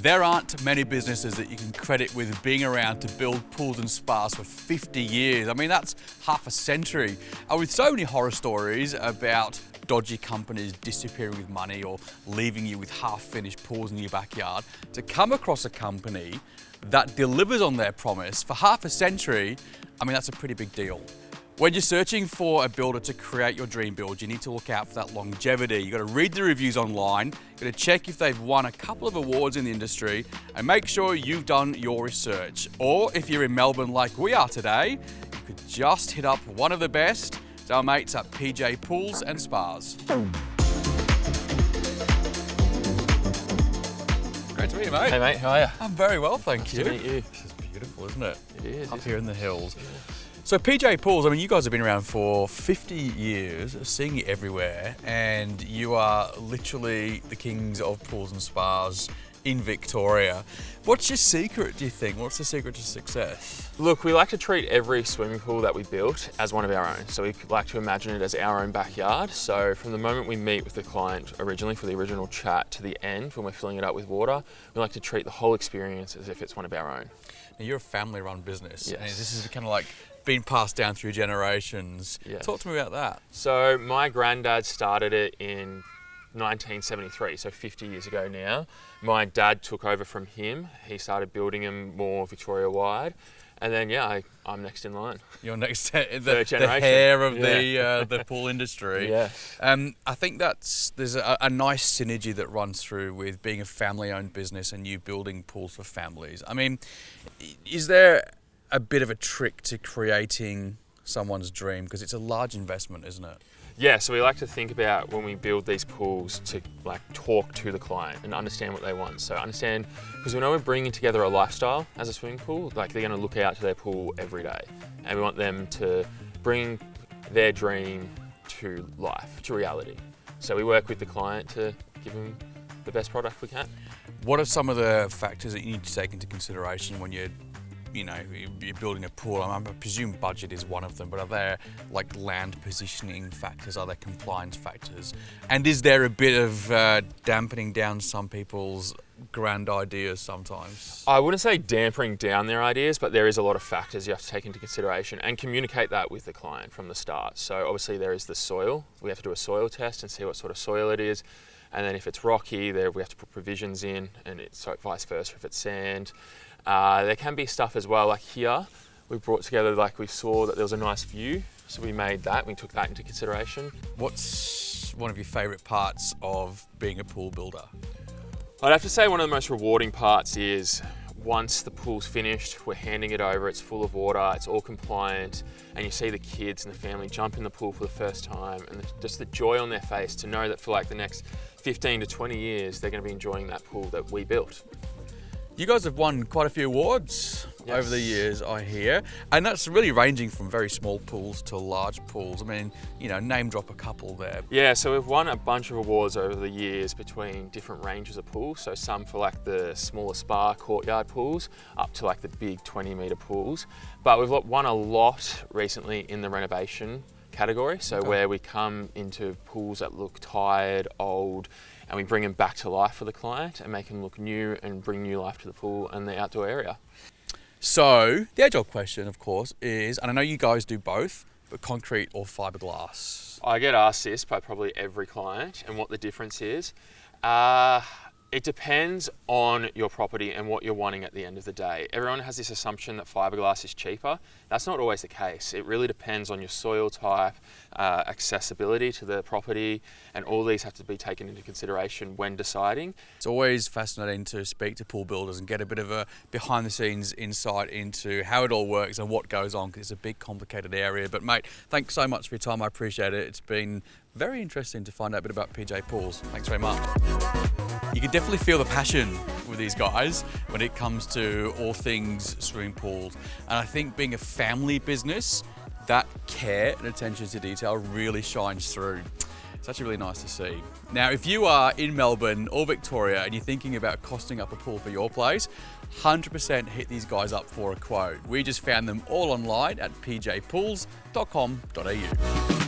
There aren't many businesses that you can credit with being around to build pools and spas for 50 years. I mean, that's half a century. And with so many horror stories about dodgy companies disappearing with money or leaving you with half-finished pools in your backyard, to come across a company that delivers on their promise for half a century, I mean, that's a pretty big deal. When you're searching for a builder to create your dream build, you need to look out for that longevity. You've got to read the reviews online, you've got to check if they've won a couple of awards in the industry, and make sure you've done your research. Or if you're in Melbourne like we are today, you could just hit up one of the best, it's our mates at PJ Pools and Spas. Great to meet you, mate. Hey mate, how are you? I'm very well, thank you. Nice to meet you. This is beautiful, isn't it? It is. Up here in the hills. So PJ Pools, I mean, you guys have been around for 50 years, seeing you everywhere, and you are literally the kings of pools and spas in Victoria. What's your secret, do you think? What's the secret to success? Look, we like to treat every swimming pool that we built as one of our own. So we like to imagine it as our own backyard. So from the moment we meet with the client originally for the original chat to the end when we're filling it up with water, we like to treat the whole experience as if it's one of our own. Now, you're a family-run business, Yes. and this is kind of like been passed down through generations. Yes. Talk to me about that. So my granddad started it in 1973, so 50 years ago now. My dad took over from him. He started building them more Victoria-wide. And then, yeah, I'm next in line. You're next, Third the generation. hair of the pool industry. Yeah. I think there's a nice synergy that runs through with being a family-owned business and you building pools for families. I mean, is there a bit of a trick to creating someone's dream? Because it's a large investment, isn't it? Yeah, so we like to think about when we build these pools to like talk to the client and understand what they want. So understand, because we know we're bringing together a lifestyle as a swimming pool, like they're going to look out to their pool every day. And we want them to bring their dream to life, to reality. So we work with the client to give them the best product we can. What are some of the factors that you need to take into consideration when you're building a pool? I presume budget is one of them, but are there like land positioning factors? Are there compliance factors? And is there a bit of dampening down some people's grand ideas sometimes? I wouldn't say dampening down their ideas, but there is a lot of factors you have to take into consideration and communicate that with the client from the start. So obviously there is the soil. We have to do a soil test and see what sort of soil it is. And then if it's rocky, we have to put provisions in, and so vice versa if it's sand. There can be stuff as well, like here, we brought together, like we saw that there was a nice view, so we made that, we took that into consideration. What's one of your favourite parts of being a pool builder? I'd have to say one of the most rewarding parts is once the pool's finished, we're handing it over, it's full of water, it's all compliant, and you see the kids and the family jump in the pool for the first time, and just the joy on their face to know that for like the next 15 to 20 years, they're going to be enjoying that pool that we built. You guys have won quite a few awards over the years, I hear, and that's really ranging from very small pools to large pools. I mean, name drop a couple there. Yeah, so we've won a bunch of awards over the years between different ranges of pools. So some for like the smaller spa courtyard pools up to like the big 20-metre pools. But we've won a lot recently in the renovation category. So where we come into pools that look tired, old, and we bring them back to life for the client and make them look new and bring new life to the pool and the outdoor area. So the age-old question, of course, is, and I know you guys do both, but concrete or fiberglass? I get asked this by probably every client and what the difference is. It depends on your property and what you're wanting at the end of the day. Everyone has this assumption that fiberglass is cheaper. That's not always the case. It really depends on your soil type, accessibility to the property, and all these have to be taken into consideration when deciding. It's always fascinating to speak to pool builders and get a bit of a behind the scenes insight into how it all works and what goes on, because it's a big complicated area. But mate, thanks so much for your time, I appreciate it. It's been very interesting to find out a bit about PJ Pools. Thanks very much. You can definitely feel the passion with these guys when it comes to all things swimming pools. And I think being a family business, that care and attention to detail really shines through. It's actually really nice to see. Now, if you are in Melbourne or Victoria and you're thinking about costing up a pool for your place, 100% hit these guys up for a quote. We just found them all online at pjpools.com.au.